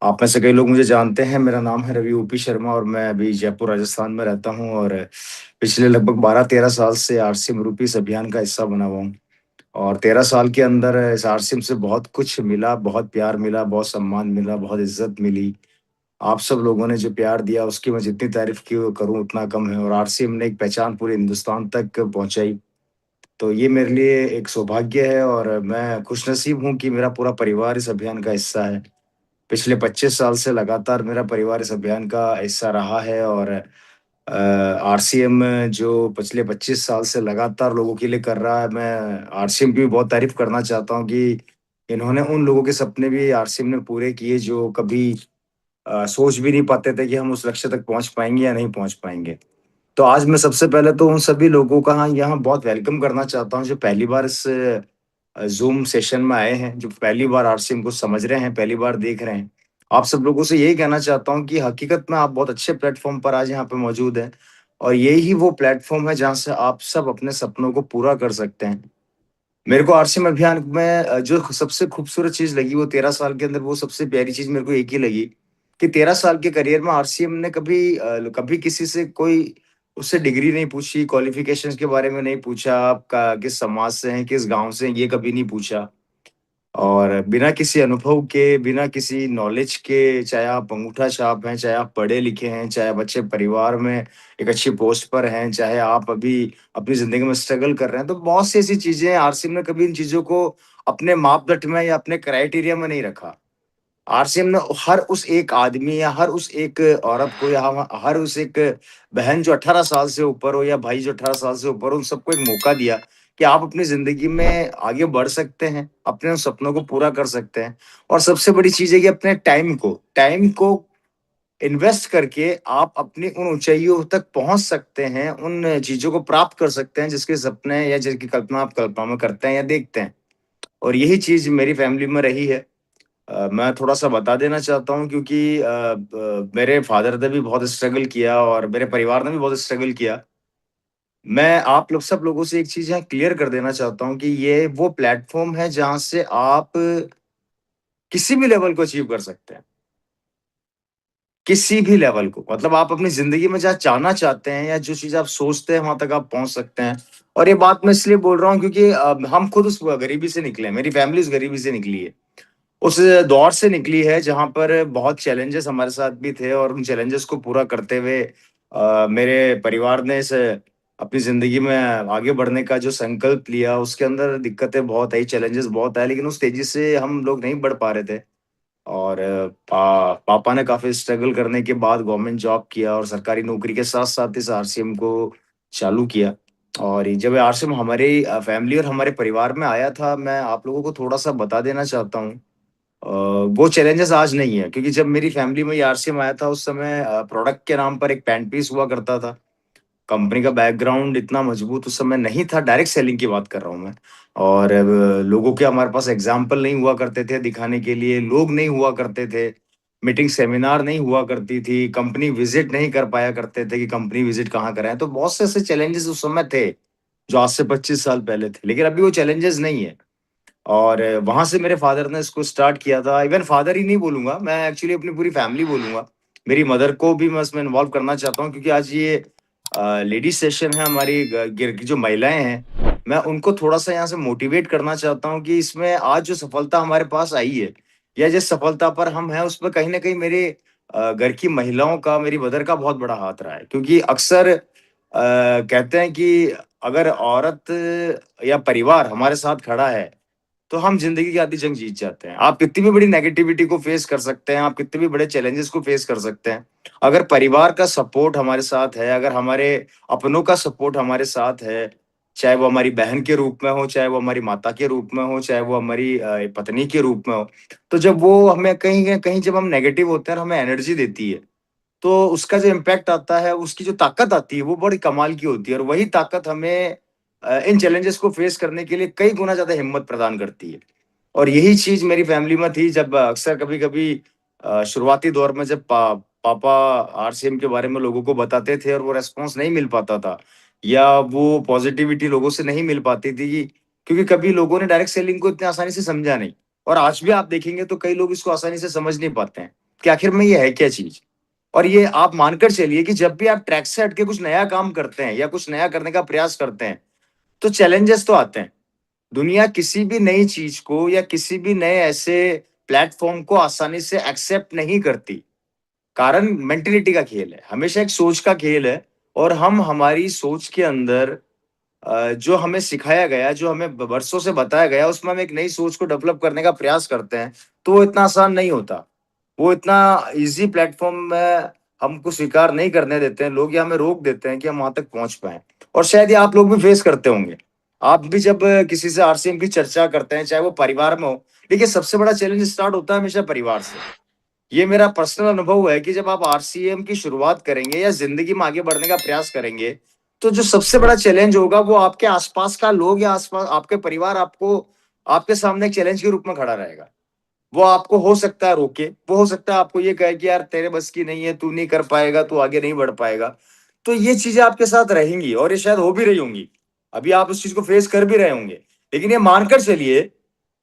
आप में से कई लोग मुझे जानते हैं, मेरा नाम है रवि ओपी शर्मा और मैं अभी जयपुर, राजस्थान में रहता हूँ और पिछले लगभग 12-13 साल से आरसीएम रूपी इस अभियान का हिस्सा बना हुआ हूँ। और 13 साल के अंदर इस आरसीएम से बहुत कुछ मिला, बहुत प्यार मिला, बहुत सम्मान मिला, बहुत इज़्ज़त मिली। आप सब लोगों ने जो प्यार दिया, उसकी मैं जितनी तारीफ़ की करूँ उतना कम है और आरसीएम ने एक पहचान पूरे हिंदुस्तान तक पहुँचाई। तो ये मेरे लिए एक सौभाग्य है और मैं खुशनसीब हूँ कि मेरा पूरा परिवार इस अभियान का हिस्सा है। पिछले 25 साल से लगातार मेरा परिवार इस अभियान का हिस्सा रहा है और आरसीएम जो पिछले 25 साल से लगातार लोगों के लिए कर रहा है, मैं आरसीएम की भी बहुत तारीफ़ करना चाहता हूँ कि इन्होंने उन लोगों के सपने भी आरसीएम ने पूरे किए जो कभी सोच भी नहीं पाते थे कि हम उस लक्ष्य तक पहुँच पाएँगे या नहीं पहुँच पाएँगे। तो आज मैं सबसे पहले तो उन सभी लोगों का यहाँ बहुत वेलकम करना चाहता हूँ जो पहली बार इस ज़ूम सेशन में आए हैं, जो पहली बार आरसीएम को समझ रहे हैं, पहली बार देख रहे हैं। आप सब लोगों से यही कहना चाहता हूँ कि हकीकत में आप बहुत अच्छे प्लेटफ़ॉर्म पर आज यहाँ पे मौजूद हैं और यही वो प्लेटफ़ॉर्म है जहाँ से आप सब अपने सपनों को पूरा कर सकते हैं। मेरे को आरसीएम अभियान में जो सबसे खूबसूरत चीज़ लगी वो 13 साल के अंदर वो सबसे प्यारी चीज़ मेरे को एक ही लगी कि 13 साल के करियर में आरसीएम ने कभी किसी से कोई उससे डिग्री नहीं पूछी, क्वालिफ़िकेशंस के बारे में नहीं पूछा, आप का किस समाज से हैं, किस गाँव से हैं, ये कभी नहीं पूछा। और बिना किसी अनुभव के, बिना किसी नॉलेज के, चाहे आप अंगूठा छाप हैं, चाहे आप पढ़े-लिखे हैं, चाहे आप अच्छे परिवार में एक अच्छी पोस्ट पर हैं, चाहे आप अभी अपनी ज़िंदगी में स्ट्रगल कर रहे हैं, तो बहुत सी ऐसी चीज़ें हैं, आरसीएम ने कभी इन चीज़ों को अपने मापदंड में या अपने क्राइटेरिया में नहीं रखा। आरसीएम ने हर उस एक आदमी या हर उस एक औरत को या हर उस एक बहन जो 18 साल से ऊपर हो या भाई जो 18 साल से ऊपर हो, उन सबको एक मौका दिया कि आप अपनी ज़िंदगी में आगे बढ़ सकते हैं, अपने उन सपनों को पूरा कर सकते हैं और सबसे बड़ी चीज़ है कि अपने टाइम को इन्वेस्ट करके आप अपनी उन ऊँचाइयों तक पहुँच सकते हैं, उन चीज़ों को प्राप्त कर सकते हैं जिसके सपने या जिनकी कल्पना आप कल्पना में करते हैं या देखते हैं और यही चीज़ मेरी फैमिली में रही है। मैं थोड़ा-सा बता देना चाहता हूँ क्योंकि मेरे फ़ादर ने भी बहुत स्ट्रगल किया और मेरे परिवार ने भी बहुत स्ट्रगल किया। मैं आप लोग सब लोगों से एक चीज़ यहाँ क्लियर कर देना चाहता हूँ कि ये वो प्लेटफ़ॉर्म है जहाँ से आप किसी भी लेवल को अचीव कर सकते हैं। किसी भी लेवल को मतलब आप अपनी ज़िंदगी में जहाँ जाना चाहते हैं या जो चीज़ आप सोचते हैं वहाँ तक आप पहुँच सकते हैं। और ये बात मैं इसलिए बोल रहा हूँ क्योंकि हम खुद उस गरीबी से निकले हैं। मेरी फ़ैमिली उस गरीबी से निकली है। उस दौर से निकली है जहाँ पर बहुत चैलेंजेस हमारे साथ भी थे और उन चैलेंजेस को पूरा करते हुए मेरे परिवार ने इस अपनी ज़िंदगी में आगे बढ़ने का जो संकल्प लिया, उसके अंदर दिक्कतें बहुत आई, चैलेंजेस बहुत आए, लेकिन उस तेज़ी से हम लोग नहीं बढ़ पा रहे थे। और पापा ने काफ़ी स्ट्रगल करने के बाद गवर्नमेंट जॉब किया और सरकारी नौकरी के साथ-साथ इस आरसीएम को चालू किया। और ये जब आरसीएम हमारी फैमिली और हमारे परिवार में आया था, मैं आप लोगों को थोड़ा-सा बता देना चाहता हूँ। वो चैलेंजेस आज नहीं है क्योंकि जब मेरी फैमिली में ये आरसीएम आया था उस समय प्रोडक्ट के नाम पर एक पैन पीस हुआ करता था। कंपनी का बैकग्राउंड इतना मजबूत उस समय नहीं था, डायरेक्ट सेलिंग की बात कर रहा हूँ मैं। और लोगों के हमारे पास एग्ज़ाम्पल नहीं हुआ करते थे दिखाने के लिए, लोग नहीं हुआ करते थे, मीटिंग सेमिनार नहीं हुआ करती थी, कंपनी विज़िट नहीं कर पाया करते थे कि कंपनी विज़िट कहाँ कराएँ। तो बहुत से ऐसे चैलेंजेस उस समय थे, जो आज से 25 साल पहले थे। लेकिन अभी वो चैलेंजेस नहीं है। और वहाँ से मेरे फ़ादर ने इसको स्टार्ट किया था। इवन फ़ादर ही नहीं बोलूँगा, मैं एक्चुअली अपनी पूरी फ़ैमिली बोलूँगा। मेरी मदर को भी मैं इसमें इन्वॉल्व करना चाहता हूँ क्योंकि आज ये लेडीज़ सेशन है हमारी ग गिर की जो महिलाएँ हैं, मैं उनको थोड़ा-सा यहाँ से मोटिवेट करना चाहता हूँ कि इसमें आज जो सफलता हमारे पास आई है या जिस सफलता पर हम हैं, उसमें कहीं न कहीं मेरे घर की महिलाओं का, मेरी मदर का बहुत बड़ा हाथ रहा है। क्योंकि अक्सर कहते हैं कि अगर औरत या परिवार हमारे साथ खड़ा है तो हम ज़िंदगी की आधी जंग जीत जाते हैं। आप कितनी भी बड़ी नेगेटिविटी को फ़ेस कर सकते हैं, आप कितने भी बड़े चैलेंजेस को फ़ेस कर सकते हैं। अगर परिवार का सपोर्ट हमारे साथ है, अगर हमारे अपनों का सपोर्ट हमारे साथ है, चाहे वो हमारी बहन के रूप में हो, चाहे वो हमारी माता के रूप में हो, चाहे वो हमारी पत्नी के रूप में हो, तो जब वो हमें कहीं न कहीं जब हम नेगेटिव होते हैं और हमें एनर्जी देती है, तो उसका जो इम्पैक्ट आता है, उसकी जो ताकत आती है, वो बड़ी कमाल की होती है और वही ताकत हमें इन चैलेंजेस को फ़ेस करने के लिए कई गुना ज़्यादा हिम्मत प्रदान करती है। और यही चीज़ मेरी फैमिली में थी जब अक्सर कभी-कभी शुरुआती दौर में जब पापा आरसीएम के बारे में लोगों को बताते थे और वो रिस्पॉन्स नहीं मिल पाता था या वो पॉज़िटिविटी लोगों से नहीं मिल पाती थी क्योंकि कभी लोगों ने डायरेक्ट सेलिंग को इतनी आसानी से समझा नहीं। और आज भी आप देखेंगे तो कई लोग इसको आसानी से समझ नहीं पाते हैं। कि आखिर में ये है क्या चीज़? और ये आप मानकर चलिए कि जब भी आप ट्रैक से हट के कुछ नया काम करते हैं या कुछ नया करने का प्रयास करते हैं, तो चैलेंजेस तो आते हैं। दुनिया किसी भी नई चीज़ को या किसी भी नए ऐसे प्लेटफ़ॉर्म को आसानी से एक्सेप्ट नहीं करती। कारण मेंटालिटी का खेल है, हमेशा एक सोच का खेल है और हम हमारी सोच के अंदर जो हमें सिखाया गया, जो हमें ब बरसों से बताया गया, उसमें हम एक नई सोच को डेवलप करने का प्रयास करते हैं, तो वो इतना आसान नहीं होता। वो इतना ईज़ी प्लेटफ़ॉर्म में हमको स्वीकार नहीं करने देते हैं लोग या हमें रोक देते हैं कि हम वहाँ तक पहुँच पाएँ। और शायद ये आप लोग भी फेस करते होंगे। आप भी जब किसी से आरसीएम की चर्चा करते हैं, चाहे वो परिवार में हो, देखिए सबसे बड़ा चैलेंज स्टार्ट होता है हमेशा परिवार से। ये मेरा पर्सनल अनुभव है कि जब आप आरसीएम की शुरुआत करेंगे या ज़िंदगी में आगे बढ़ने का प्रयास करेंगे, तो जो सबसे बड़ा चैलेंज होगा वो आपके आस-पास का लोग या आस-पास आपके परिवार आपको आपके सामने एक चैलेंज के रूप में खड़ा रहेगा। वो आपको हो सकता है रोके, वो हो सकता है आपको ये कहे कि यार तेरे बस की नहीं है, तू नहीं कर पाएगा, तू आगे नहीं बढ़ पाएगा। तो ये चीज़ें आपके साथ रहेंगी और ये शायद हो भी रही होंगी। अभी आप उस चीज़ को फेस कर भी रहे होंगे। लेकिन ये मानकर चलिए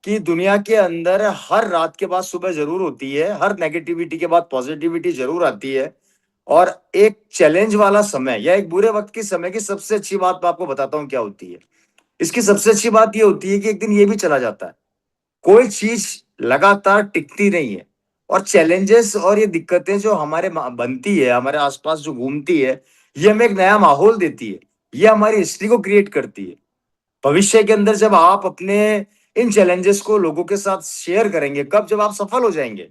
कि दुनिया के अंदर हर रात के बाद सुबह ज़रूर होती है, हर नेगेटिविटी के बाद पॉज़िटिविटी ज़रूर आती है और एक चैलेंज वाला समय या एक बुरे वक़्त के समय की सबसे अच्छी बात मैं आपको बताता हूँ क्या होती है। इसकी सबसे अच्छी बात ये होती है कि एक दिन ये भी चला जाता है। कोई चीज़ लगातार टिकती नहीं है और चैलेंजेस और ये दिक्कतें जो हमारे बनती है, हमारे आस-पास जो घूमती है, ये हमें एक नया माहौल देती है। ये हमारी हिस्ट्री को क्रिएट करती है। भविष्य के अंदर जब आप अपने इन चैलेंजेस को लोगों के साथ शेयर करेंगे, कब? जब आप सफल हो जाएँगे।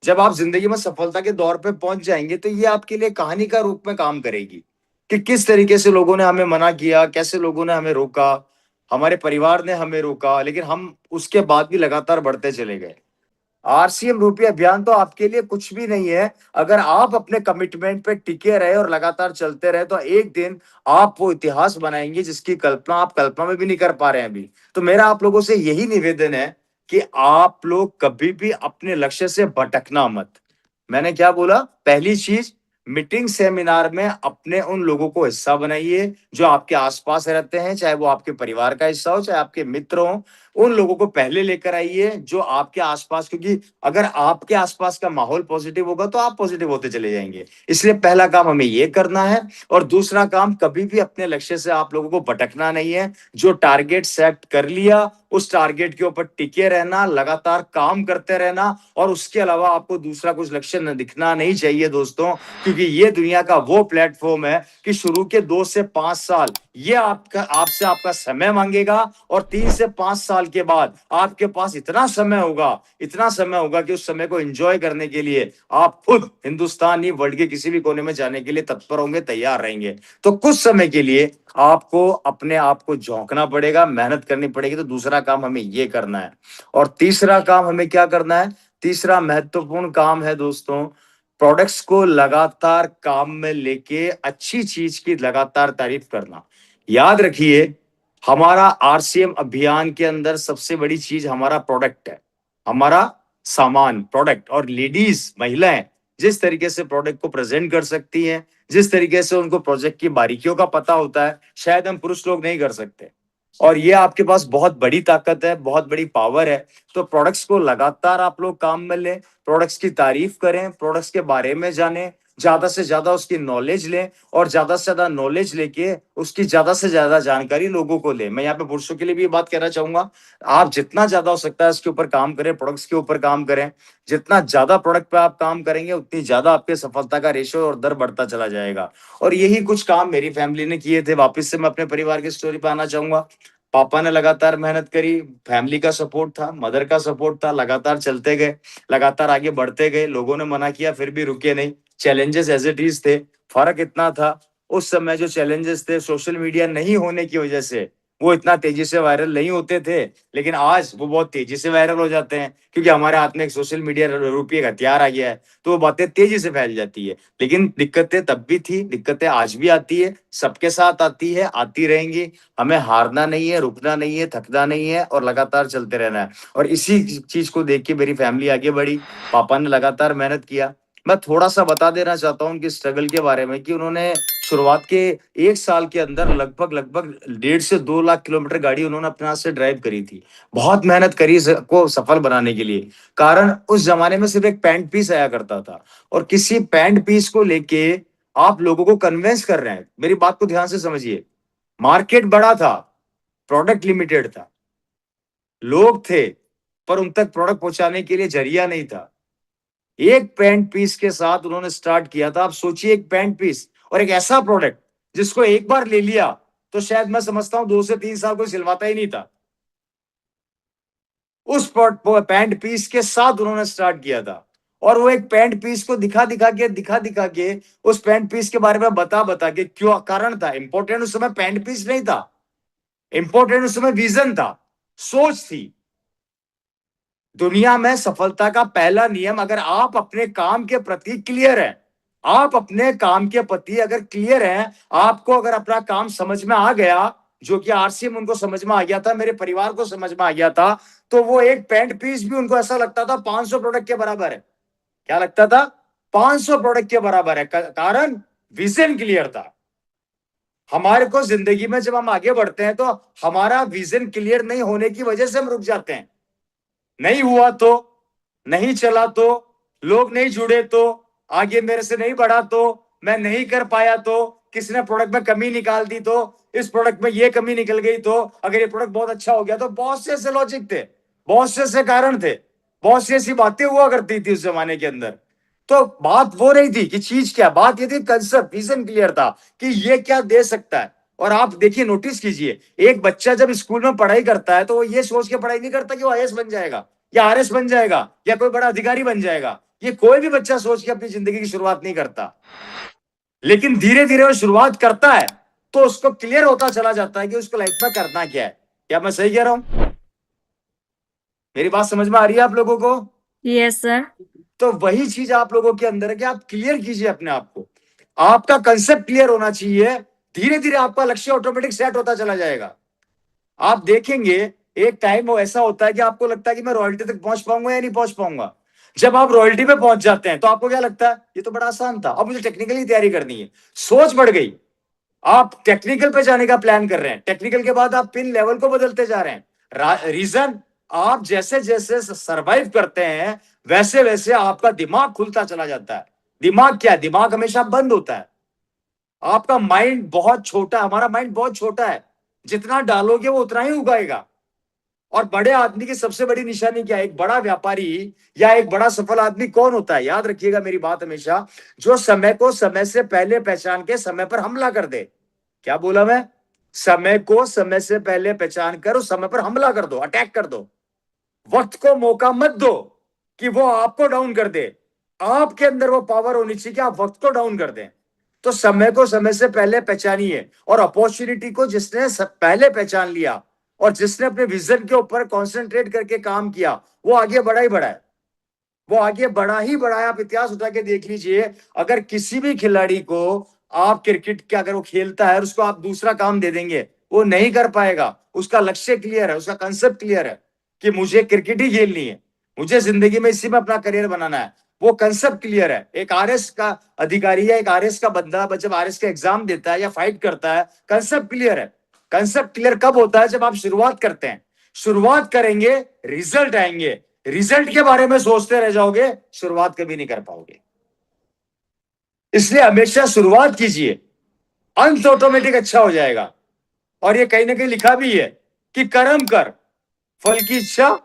जब आप ज़िंदगी में सफलता के दौर पे पहुँच जाएँगे, तो ये आपके लिए कहानी का रूप में काम करेगी, कि किस तरीके से लोगों ने हमें मना किया, कैसे लोगों ने हमें रोका, हमारे परिवार ने हमें रोका, लेकिन हम उसके बाद भी लगातार बढ़ते चले गए। आरसीएम रूपी अभियान तो आपके लिए कुछ भी नहीं है। अगर आप अपने कमिटमेंट पे टिके रहे और लगातार चलते रहे, तो एक दिन आप वो इतिहास बनाएँगे जिसकी कल्पना आप कल्पना में भी नहीं कर पा रहे हैं अभी। तो मेरा आप लोगों से यही निवेदन है कि आप लोग कभी भी अपने लक्ष्य से भटकना मत। मैंने क्या बोला? पहली चीज़, मीटिंग सेमिनार में अपने उन लोगों को हिस्सा बनाइए, जो आपके आस-पास रहते हैं, चाहे वो आपके परिवार का हिस्सा हो, चाहे आपके मित्र हों। उन लोगों को पहले लेकर आइए जो आपके आस-पास, क्योंकि अगर आपके आस-पास का माहौल पॉजिटिव होगा तो आप पॉजिटिव होते चले जाएँगे। इसलिए पहला काम हमें ये करना है और दूसरा काम, कभी भी अपने लक्ष्य से आप लोगों को भटकना नहीं है। जो टारगेट सेट कर लिया, उस टारगेट के ऊपर टिके रहना, लगातार काम करते रहना और उसके अलावा आपको दूसरा कुछ लक्ष्य न दिखना नहीं चाहिए दोस्तों, क्योंकि ये दुनिया का वो प्लेटफ़ॉर्म है कि शुरू के 2 से 5 साल ये आपका आपसे आपका समय माँगेगा और 3 से 5 साल के बाद आपके पास इतना समय होगा कि उस समय को एन्जॉय करने के लिए आप खुद हिंदुस्तान नहीं, वर्ल्ड के किसी भी कोने में जाने के लिए तत्पर होंगे, तैयार रहेंगे। तो कुछ समय के लिए आपको अपने आप को झोंकना पड़ेगा, मेहनत करनी पड़ेगी, तो दूसरा काम हमें ये करना है। और तीसरा काम हमें क्या करना है? तीसरा महत्वपूर्ण काम है दोस्तों, प्रोडक्ट्स को लगातार काम में लेके अच्छी चीज़ की लगातार तारीफ़ करना। याद रखिए, हमारा आरसीएम अभियान के अंदर सबसे बड़ी चीज़ हमारा प्रोडक्ट है। हमारा सामान, प्रोडक्ट, और लेडीज़, महिलाएँ जिस तरीके से प्रोडक्ट को प्रेज़ेंट कर सकती हैं, जिस तरीके से उनको प्रोजेक्ट की बारीकियों का पता होता है, शायद हम पुरुष लोग नहीं कर सकते। और ये आपके पास बहुत बड़ी ताकत है, बहुत बड़ी पावर है। तो प्रोडक्ट्स को लगातार आप लोग काम में लें, प्रोडक्ट्स की तारीफ़ करें, प्रोडक्ट्स के बारे में जानें, ज़्यादा से ज़्यादा उसकी नॉलेज लें और ज़्यादा से ज़्यादा नॉलेज लेके उसकी ज़्यादा से ज़्यादा जानकारी लोगों को दें। मैं यहाँ पे पुरुषों के लिए भी ये बात कहना चाहूँगा, आप जितना ज़्यादा हो सकता है इसके ऊपर काम करें, प्रोडक्ट्स के ऊपर काम करें। जितना ज़्यादा प्रोडक्ट पे आप काम करेंगे, उतनी ज़्यादा आपके सफलता का रेशियो और दर बढ़ता चला जाएगा। और यही कुछ काम मेरी फैमिली ने किए थे। वापस से मैं अपने परिवार की स्टोरी पे आना चाहूँगा। पापा ने लगातार मेहनत करी, फैमिली का सपोर्ट था, मदर का सपोर्ट था, लगातार चलते गए, लगातार आगे बढ़ते गए। लोगों ने मना किया फिर भी रुके नहीं। चैलेंजेस एज़ इट इज़ थे। फ़र्क इतना था, उस समय जो चैलेंजेस थे, सोशल मीडिया नहीं होने की वजह से वो इतना तेज़ी से वायरल नहीं होते थे, लेकिन आज वो बहुत तेज़ी से वायरल हो जाते हैं, क्योंकि हमारे हाथ में एक सोशल मीडिया रूपी एक हथियार आ गया है, तो वो बातें तेज़ी से फैल जाती है। लेकिन दिक्कतें तब भी थी, दिक्कतें आज भी आती है, सबके साथ आती है, आती रहेंगी। हमें हारना नहीं है, रुकना नहीं है, थकना नहीं है और लगातार चलते रहना है। और इसी चीज़ को देख के मेरी फैमिली आगे बढ़ी। पापा ने लगातार मेहनत किया। मैं थोड़ा-सा बता देना चाहता हूँ उनकी स्ट्रगल के बारे में कि उन्होंने शुरुआत के 1 साल के अंदर लगभग लगभग 1.5 से 2 लाख किलोमीटर गाड़ी उन्होंने अपने हाथ से ड्राइव करी थी। बहुत मेहनत करी को सफल बनाने के लिए। कारण उस जमाने में सिर्फ एक पैंट पीस आया करता था और किसी पैंट पीस को लेके आप लोगों को कन्विंस कर रहे हैं। मेरी बात को ध्यान से समझिए। मार्केट बड़ा था, प्रोडक्ट लिमिटेड था, लोग थे, पर उन तक प्रोडक्ट पहुंचाने के लिए जरिया नहीं था। एक पैंट पीस के साथ उन्होंने स्टार्ट किया था। आप सोचिए, एक पैंट पीस और एक ऐसा प्रोडक्ट जिसको एक बार ले लिया तो शायद मैं समझता हूं 2 से 3 साल कोई सिलवाता ही नहीं था। उस पैंट पीस के साथ उन्होंने स्टार्ट किया था और वो एक पैंट पीस को दिखा दिखा के उस पैंट पीस के बारे में बता के क्यों कारण था। इंपॉर्टेंट उस समय पैंट पीस नहीं था, इंपॉर्टेंट उस समय विजन था, सोच थी। दुनिया में सफलता का पहला नियम, अगर आप अपने काम के प्रति क्लियर हैं, आप अपने काम के प्रति अगर क्लियर हैं, आपको अगर अपना काम समझ में आ गया, जो कि आरसीएम उनको समझ में आ गया था, मेरे परिवार को समझ में आ गया था, तो वो एक पैंट पीस भी उनको ऐसा लगता था 500 प्रोडक्ट के बराबर है। क्या लगता था? 500 प्रोडक्ट के बराबर है। कारण विजन क्लियर था। हमारे को जिंदगी में जब हम आगे बढ़ते हैं तो हमारा विजन क्लियर नहीं होने की वजह से हम रुक जाते हैं। नहीं हुआ तो, नहीं चला तो, लोग नहीं जुड़े तो, आगे मेरे से नहीं बढ़ा तो, मैं नहीं कर पाया तो, किसी ने प्रोडक्ट में कमी निकाल दी तो, इस प्रोडक्ट में ये कमी निकल गई तो, अगर ये प्रोडक्ट बहुत अच्छा हो गया तो, बहुत से ऐसे लॉजिक थे, बहुत से ऐसे कारण थे, बहुत सी ऐसी बातें हुआ करती थी उस जमाने के अंदर। तो बात वो नहीं थी कि चीज क्या, बात ये थी कंसेप्ट, विजन क्लियर था कि ये क्या दे सकता है। और आप देखिए, नोटिस कीजिए, एक बच्चा जब स्कूल में पढ़ाई करता है तो वो ये सोच के पढ़ाई नहीं करता कि वो आईएएस बन जाएगा या आरएस बन जाएगा या कोई बड़ा अधिकारी बन जाएगा। ये कोई भी बच्चा सोच के अपनी जिंदगी की शुरुआत नहीं करता। लेकिन धीरे धीरे वो शुरुआत करता है तो उसको क्लियर होता चला जाता है कि उसको लाइफ में करना क्या है। क्या मैं सही कह रहा हूं? मेरी बात समझ में आ रही है आप लोगों को? Yes sir. तो वही चीज आप लोगों के अंदर है कि आप क्लियर कीजिए अपने आप को। आपका कंसेप्ट क्लियर होना चाहिए। धीरे धीरे आपका लक्ष्य ऑटोमेटिक सेट होता चला जाएगा। आप देखेंगे, एक टाइम वो ऐसा होता है कि आपको लगता है कि मैं रॉयल्टी तक पहुंच पाऊंगा या नहीं पहुंच पाऊंगा। जब आप रॉयल्टी पे पहुंच जाते हैं तो आपको क्या लगता है? ये तो बड़ा आसान था, अब मुझे टेक्निकली तैयारी करनी है। सोच बढ़ गई। आप टेक्निकल पे जाने का प्लान कर रहे हैं, टेक्निकल के बाद आप पिन लेवल को बदलते जा रहे हैं। रीजन, आप जैसे जैसे सरवाइव करते हैं वैसे वैसे आपका दिमाग खुलता चला जाता है। दिमाग क्या है? दिमाग हमेशा बंद होता है। आपका माइंड बहुत छोटा, हमारा माइंड बहुत छोटा है, जितना डालोगे वो उतना ही उगाएगा। और बड़े आदमी की सबसे बड़ी निशानी क्या है? एक बड़ा व्यापारी या एक बड़ा सफल आदमी कौन होता है? याद रखिएगा मेरी बात हमेशा, जो समय को समय से पहले पहचान के समय पर हमला कर दे। क्या बोला मैं? समय को समय से पहले पहचान कर उस समय पर हमला कर दो, अटैक कर दो। वक्त को मौका मत दो कि वो आपको डाउन कर दे। आपके अंदर वो पावर होनी चाहिए कि आप वक्त को डाउन कर दें। तो समय को समय से पहले पहचानिए, और अपॉर्चुनिटी को जिसने पहले पहचान लिया और जिसने अपने विजन के ऊपर कंसंट्रेट करके काम किया, वो आगे बढ़ा ही बढ़ा है। वो आगे बढ़ा ही बढ़ा है। आप इतिहास उठा के देख लीजिए, अगर किसी भी खिलाड़ी को आप क्रिकेट के अगर वो खेलता है और उसको आप दूसरा काम दे देंगे, वो नहीं कर पाएगा। उसका लक्ष्य क्लियर है, उसका कंसेप्ट क्लियर है कि मुझे क्रिकेट ही खेलनी है, मुझे जिंदगी में इसी में अपना करियर बनाना है। वो कंसेप्ट क्लियर है। एक आरएस का अधिकारी या एक आरएस का बंदा जब आरएस का एग्जाम देता है या फाइट करता है, कंसेप्ट क्लियर है। कंसेप्ट क्लियर कब होता है? जब आप शुरुआत करते हैं। शुरुआत करेंगे, रिजल्ट आएंगे। रिजल्ट के बारे में सोचते रह जाओगे, शुरुआत कभी नहीं कर पाओगे। इसलिए हमेशा शुरुआत कीजिए, अंत ऑटोमेटिक अच्छा हो जाएगा। और ये कहीं ना कहीं लिखा भी है कि कर्म कर, फल की इच्छा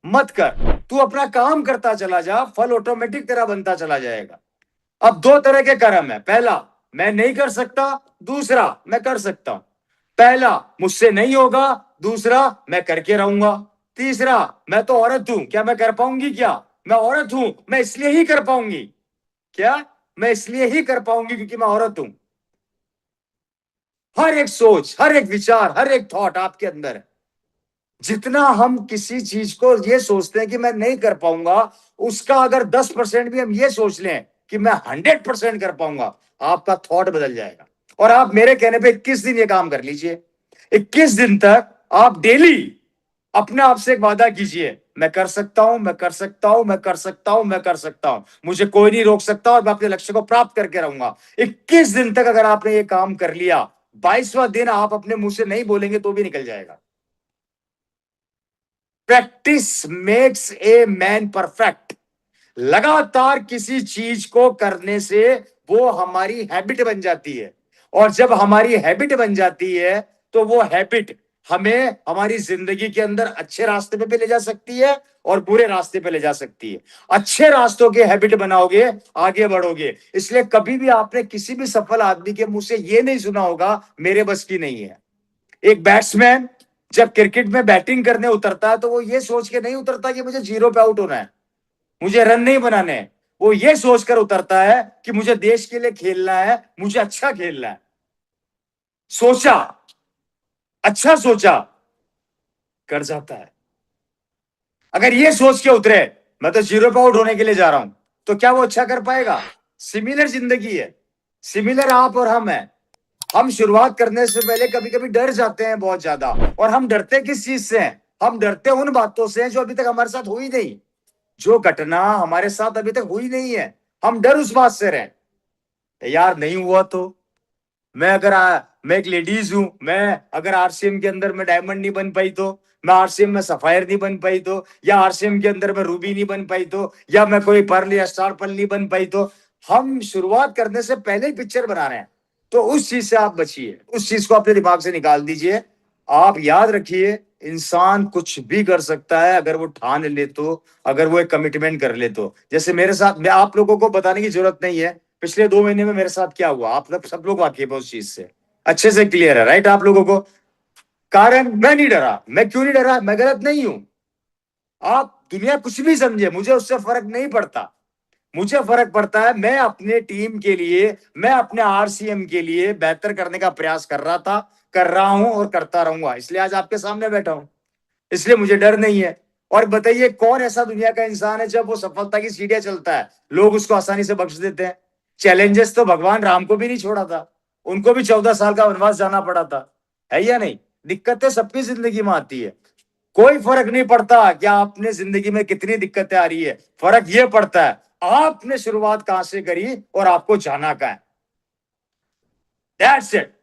मत कर। तू अपना काम करता चला जा, फल ऑटोमेटिक तेरा बनता चला जाएगा। अब दो तरह के कर्म है। पहला, मैं नहीं कर सकता। दूसरा, मैं कर सकता हूं। पहला, मुझसे नहीं होगा। दूसरा, मैं करके रहूंगा। तीसरा, मैं तो औरत हूं, क्या मैं कर पाऊंगी? क्या मैं औरत हूं? मैं इसलिए ही कर पाऊंगी। क्या मैं इसलिए ही कर पाऊंगी क्योंकि मैं औरत हूं? हर एक सोच, हर एक विचार, हर एक थॉट आपके अंदर है। जितना हम किसी चीज को ये सोचते हैं कि मैं नहीं कर पाऊंगा, उसका अगर 10% भी हम ये सोच लें कि मैं 100% कर पाऊंगा, आपका थॉट बदल जाएगा। और आप मेरे कहने पे 21 दिन ये काम कर लीजिए। 21 दिन तक आप डेली अपने आप से एक वादा कीजिए, मैं कर सकता हूं, मैं कर सकता हूं, मैं कर सकता हूं, मैं कर सकता हूं, मुझे कोई नहीं रोक सकता और मैं अपने लक्ष्य को प्राप्त करके रहूंगा। 21 दिन तक अगर आपने ये काम कर लिया, 22वां दिन आप अपने मुंह से नहीं बोलेंगे तो भी निकल जाएगा। Practice makes a man perfect. लगातार किसी चीज को करने से वो हमारी हैबिट बन जाती है, और जब हमारी हैबिट बन जाती है तो वो हैबिट हमें हमारी जिंदगी के अंदर अच्छे रास्ते पे भी ले जा सकती है और बुरे रास्ते पे ले जा सकती है। अच्छे रास्तों के हैबिट बनाओगे, आगे बढ़ोगे। इसलिए कभी भी आपने किसी भी सफल आदमी के मुंह से ये नहीं सुना होगा मेरे बस की नहीं है। एक बैट्समैन जब क्रिकेट में बैटिंग करने उतरता है तो वो ये सोच के नहीं उतरता कि मुझे जीरो पे आउट होना है, मुझे रन नहीं बनाने हैं। वो ये सोचकर उतरता है कि मुझे देश के लिए खेलना है, मुझे अच्छा खेलना है। सोचा, अच्छा सोचा, कर जाता है। अगर ये सोच के उतरे मैं तो जीरो पे आउट होने के लिए जा रहा हूं, तो क्या वो अच्छा कर पाएगा? सिमिलर जिंदगी है, सिमिलर आप और हम है। हम शुरुआत करने से पहले कभी कभी डर जाते हैं बहुत ज्यादा, और हम डरते किस चीज से हैं? हम डरते उन बातों से जो अभी तक हमारे साथ हुई नहीं, जो घटना हमारे साथ अभी तक हुई नहीं है, हम डर उस बात से रहे। यार नहीं हुआ तो मैं एक लेडीज हूं, मैं अगर आरसीएम के अंदर मैं डायमंड नहीं बन पाई तो, मैं आरसीएम में सफायर नहीं बन पाई तो, या आरसीएम के अंदर मैं रूबी नहीं बन पाई तो, या मैं कोई पर्ल या स्टार पर्ल नहीं बन पाई तो, हम शुरुआत करने से पहले ही पिक्चर बना रहे हैं। तो उस चीज से आप बचिए, उस चीज को अपने दिमाग से निकाल दीजिए। आप याद रखिए, इंसान कुछ भी कर सकता है अगर वो ठान ले तो, अगर वो एक कमिटमेंट कर ले तो। जैसे मेरे साथ, मैं आप लोगों को बताने की जरूरत नहीं है पिछले 2 महीने में मेरे साथ क्या हुआ, आप सब लोग वाकिफ है उस चीज से, अच्छे से क्लियर है, राइट आप लोगों को। कारण मैं नहीं डरा, मैं क्यों नहीं डरा? मैं गलत नहीं हूं। आप दुनिया कुछ भी समझे, मुझे उससे फर्क नहीं पड़ता। मुझे फर्क पड़ता है, मैं अपने टीम के लिए, मैं अपने आरसीएम के लिए बेहतर करने का प्रयास कर रहा था, कर रहा हूं और करता रहूंगा। इसलिए आज आपके सामने बैठा हूं, इसलिए मुझे डर नहीं है। और बताइए कौन ऐसा दुनिया का इंसान है जब वो सफलता की सीढ़ियां चलता है लोग उसको आसानी से बख्श देते हैं? चैलेंजेस तो भगवान राम को भी नहीं छोड़ा था, उनको भी 14 साल का वनवास जाना पड़ा था, है या नहीं? दिक्कतें सबकी जिंदगी में आती है, कोई फर्क नहीं पड़ता कि आपने जिंदगी में कितनी दिक्कतें आ रही है, फर्क ये पड़ता है आपने शुरुआत कहां से करी और आपको जाना कहां है। That's it.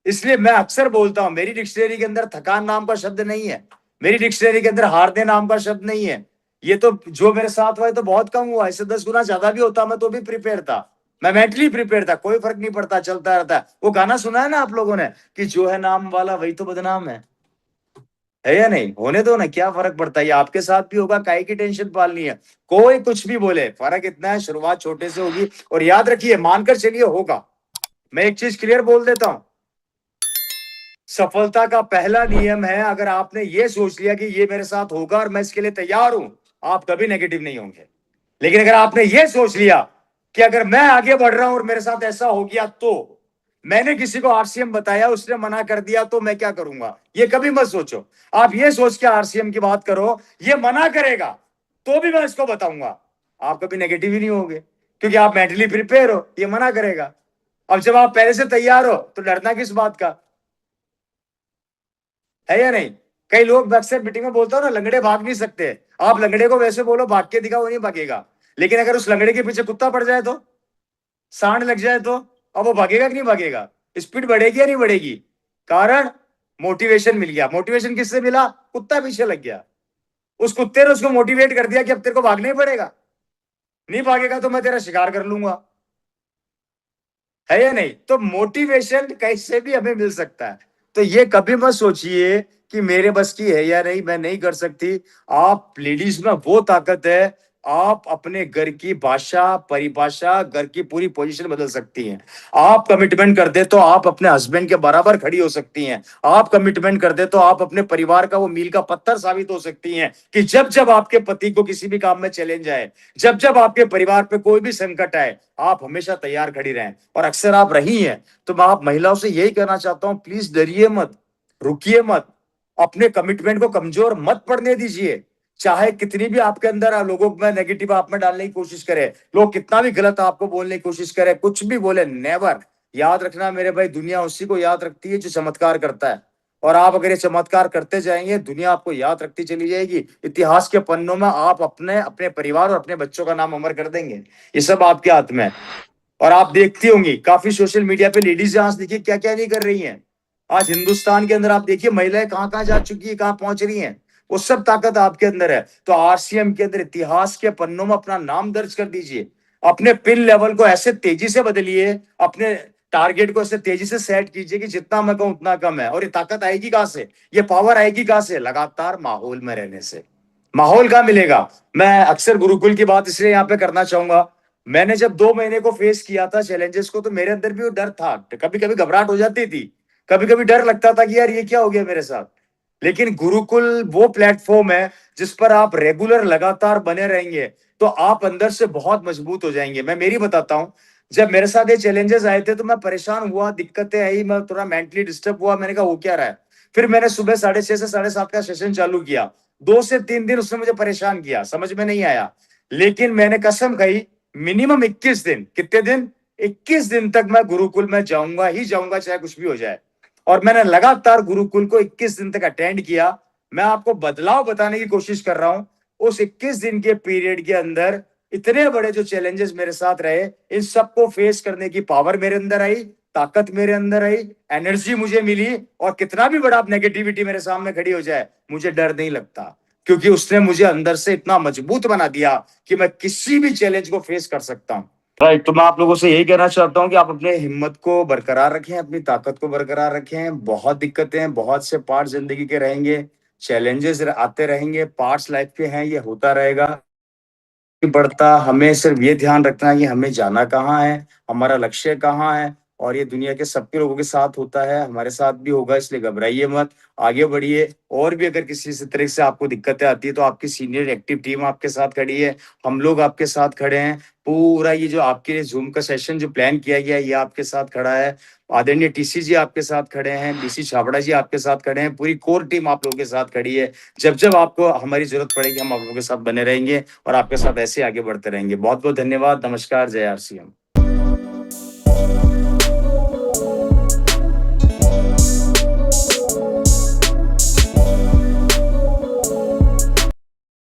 इसलिए मैं अक्सर बोलता हूं, मेरी डिक्शनरी के अंदर थकान नाम का शब्द नहीं है, मेरी डिक्शनरी के अंदर हारने नाम का शब्द नहीं है। ये तो जो मेरे साथ हुआ है तो बहुत कम हुआ, इससे 10 गुना ज्यादा भी होता मैं तो भी प्रिपेयर था, मैं मेंटली प्रिपेयर था। कोई फर्क नहीं पड़ता, चलता रहता है। वो गाना सुना है ना आप लोगों ने कि जो है नाम वाला वही तो बदनाम है या नहीं? होने दो ना, क्या फर्क पड़ता है? ये आपके साथ भी होगा, काहे की टेंशन पालनी है? कोई कुछ भी बोले, फर्क इतना है शुरुआत छोटे से होगी, और याद रखिए, मानकर चलिए होगा। मैं एक चीज क्लियर बोल देता हूं, सफलता का पहला नियम है, अगर आपने ये सोच लिया कि ये मेरे साथ होगा और मैं इसके लिए तैयार हूं, आप कभी नेगेटिव नहीं होंगे। लेकिन अगर आपने ये सोच लिया कि अगर मैं आगे बढ़ रहा हूं और मेरे साथ ऐसा हो गया तो, मैंने किसी को आरसीएम बताया उसने मना कर दिया तो मैं क्या करूंगा, ये कभी मत सोचो। आप ये सोच के आरसीएम की बात करो, ये मना करेगा तो भी मैं इसको बताऊंगा, आप कभी नेगेटिव ही नहीं होगे, क्योंकि आप मेंटली प्रिपेयर हो, ये मना करेगा। अब जब आप पहले से तैयार हो तो डरना किस बात का, है या नहीं? कई लोग अक्सर मीटिंग में बोलता हो ना, लंगड़े भाग नहीं सकते। आप लंगड़े को वैसे बोलो भाग के दिखा, वो नहीं भागेगा। लेकिन अगर उस लंगड़े के पीछे कुत्ता पड़ जाए तो, सांड लग जाए तो, अब वो भागेगा कि नहीं भागेगा? स्पीड बढ़ेगी या नहीं बढ़ेगी? कारण मोटिवेशन मिल गया। मोटिवेशन किससे मिला? कुत्ता पीछे लग गया, उस कुत्ते ने उसको मोटिवेट कर दिया कि अब तेरे को भागना ही पड़ेगा, नहीं भागेगा तो मैं तेरा शिकार कर लूंगा, है या नहीं? तो मोटिवेशन कैसे भी हमें मिल सकता है। तो ये कभी मत सोचिए कि मेरे बस की है या नहीं, मैं नहीं कर सकती। आप लेडीज में वो ताकत है, आप अपने घर की भाषा, परिभाषा, घर की पूरी पोजीशन बदल सकती हैं। आप कमिटमेंट कर दे तो आप अपने हस्बैंड के बराबर खड़ी हो सकती हैं। आप कमिटमेंट कर दे तो आप अपने परिवार का वो मील का पत्थर साबित हो सकती हैं कि जब जब आपके पति को किसी भी काम में चैलेंज आए, जब जब आपके परिवार पे कोई भी संकट आए, आप हमेशा तैयार खड़ी रहें। और अक्सर आप रही हैं। तो मैं आप महिलाओं से यही कहना चाहता हूं, प्लीज डरिए मत, रुकिए मत, अपने कमिटमेंट को कमजोर मत पड़ने दीजिए। चाहे कितनी भी आपके अंदर लोगों में नेगेटिव आप में डालने की कोशिश करें, लोग कितना भी गलत आपको बोलने की कोशिश करें, कुछ भी बोले, नेवर। याद रखना मेरे भाई, दुनिया उसी को याद रखती है जो चमत्कार करता है। और आप अगर ये चमत्कार करते जाएँगे, दुनिया आपको याद रखती चली जाएगी। इतिहास के पन्नों में आप अपने, अपने परिवार और अपने बच्चों का नाम अमर कर देंगे। ये सब आपके हाथ में है। और आप देखती होंगी काफ़ी सोशल मीडिया पे लेडीज़ आज देखिए क्या-क्या नहीं कर रही हैं। आज हिंदुस्तान के अंदर आप देखिए महिलाएँ कहाँ-कहाँ जा चुकी हैं, कहाँ पहुँच रही हैं। वो सब ताकत आपके अंदर है। तो आरसीएम के अंदर इतिहास के पन्नों में अपना नाम दर्ज कर दीजिए। अपने पिन लेवल को ऐसे तेज़ी से बदलिए, अपने टारगेट को ऐसे तेज़ी से सेट कीजिए कि जितना मैं कहूँ उतना कम है। और ये ताकत आएगी कहाँ से? ये पावर आएगी कहाँ से? लगातार माहौल में रहने से। माहौल कहाँ मिलेगा? मैं अक्सर गुरुकुल की बात इसलिए यहाँ पे करना चाहूँगा। मैंने जब 2 महीने को फेस किया था चैलेंजेस को, तो मेरे अंदर भी वो डर था। कभी-कभी घबराहट हो जाती थी। कभी-कभी डर लगता था कि यार ये क्या हो गया मेरे साथ? लेकिन गुरुकुल वो प्लेटफ़ॉर्म है जिस पर आप रेगुलर लगातार बने रहेंगे, तो आप अंदर से बहुत मजबूत हो जाएँगे। मैं मेरी बताता हूँ, जब मेरे साथ ये चैलेंजेस आए थे तो मैं परेशान हुआ, दिक्कतें आई, मैं थोड़ा मेंटली डिस्टर्ब हुआ, मैंने कहा हो क्या रहा है? फिर मैंने सुबह 6:30 से 7:30 का सेशन चालू किया। 2 से 3 दिन उसने मुझे परेशान किया, समझ में नहीं आया। लेकिन मैंने कसम खाई मिनिमम 21 दिन, कितने दिन? 21 दिन तक मैं गुरुकुल में जाऊँगा ही जाऊँगा, चाहे कुछ भी हो जाए। और मैंने लगातार गुरुकुल को 21 दिन तक अटेंड किया। मैं आपको बदलाव बताने की कोशिश कर रहा हूँ। उस 21 दिन के पीरियड के अंदर इतने बड़े जो चैलेंजेस मेरे साथ रहे, इन सबको फेस करने की पावर मेरे अंदर आई, ताकत मेरे अंदर आई, एनर्जी मुझे मिली और कितना भी बड़ा नेगेटिविटी मेरे सामने खड़ी हो जाए, मुझे डर नहीं लगता। क्योंकि उसने मुझे अंदर से इतना मजबूत बना दिया कि मैं किसी भी चैलेंज को फेस कर सकता हूँ। राइट, तो मैं आप लोगों से यही कहना चाहता हूँ कि आप अपने हिम्मत को बरकरार रखें, अपनी ताकत को बरकरार रखें। बहुत दिक्कतें, बहुत से पार्ट ज़िंदगी के रहेंगे, चैलेंजेस आते रहेंगे, पार्ट्स लाइफ के हैं, ये होता रहेगा। बढ़ता हमें सिर्फ ये ध्यान रखना है कि हमें जाना कहाँ है, हमारा लक्ष्य कहाँ है और ये दुनिया के सबके लोगों के साथ होता है, हमारे साथ भी होगा इसलिए घबराइए मत, आगे बढ़िए। और भी अगर किसी से तरह से आपको दिक्कतें आती है तो आपकी सीनियर एक्टिव टीम आपके साथ खड़ी है, हम लोग आपके साथ खड़े हैं। पूरा ये जो आपके लिए ज़ूम का सेशन जो प्लान किया गया है, ये आपके साथ खड़ा है। आदरणीय टीसी जी आपके साथ खड़े हैं, डीसी छाबड़ा जी आपके साथ खड़े हैं, पूरी कोर टीम आप लोगों के साथ खड़ी है। जब-जब आपको हमारी ज़रूरत पड़ेगी, हम आप लोगों के साथ बने रहेंगे और आपके साथ ऐसे ही आगे बढ़ते रहेंगे। बहुत-बहुत धन्यवाद। नमस्कार, जय आरसीएम।